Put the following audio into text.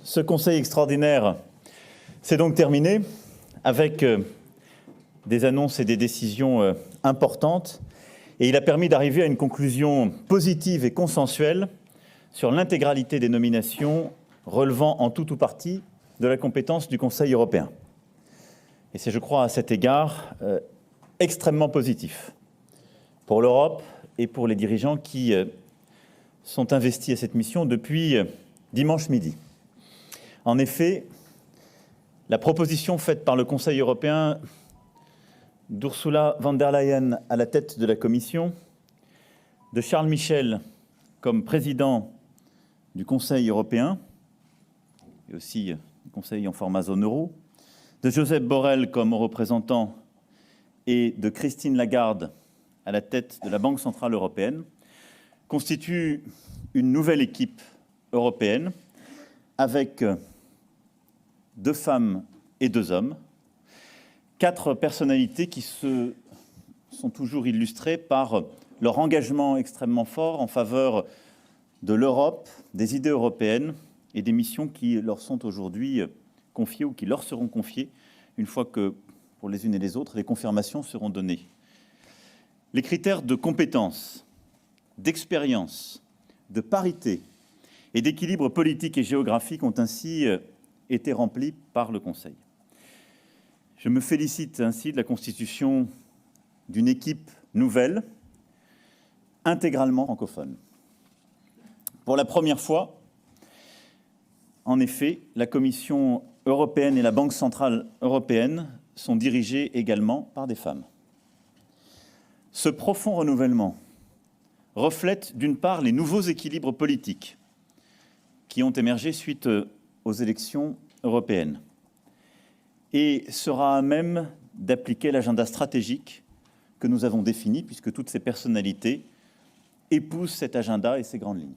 Ce conseil extraordinaire s'est donc terminé avec des annonces et des décisions importantes et il a permis d'arriver à une conclusion positive et consensuelle sur l'intégralité des nominations relevant en tout ou partie de la compétence du Conseil européen. Et c'est, je crois, à cet égard extrêmement positif pour l'Europe et pour les dirigeants qui sont investis à cette mission depuis dimanche midi. En effet, la proposition faite par le Conseil européen d'Ursula von der Leyen à la tête de la Commission, de Charles Michel comme président du Conseil européen, et aussi du Conseil en format zone euro, de Josep Borrell comme représentant et de Christine Lagarde à la tête de la Banque centrale européenne, constitue une nouvelle équipe européenne avec 2 femmes et 2 hommes, 4 personnalités qui se sont toujours illustrées par leur engagement extrêmement fort en faveur de l'Europe, des idées européennes et des missions qui leur sont aujourd'hui confiées ou qui leur seront confiées une fois que, pour les unes et les autres, les confirmations seront données. Les critères de compétence, d'expérience, de parité et d'équilibre politique et géographique ont ainsi été remplis par le Conseil. Je me félicite ainsi de la constitution d'une équipe nouvelle, intégralement francophone. Pour la première fois, en effet, la Commission européenne et la Banque centrale européenne sont dirigées également par des femmes. Ce profond renouvellement reflète d'une part les nouveaux équilibres politiques qui ont émergé suite aux élections européennes et sera à même d'appliquer l'agenda stratégique que nous avons défini puisque toutes ces personnalités épousent cet agenda et ces grandes lignes.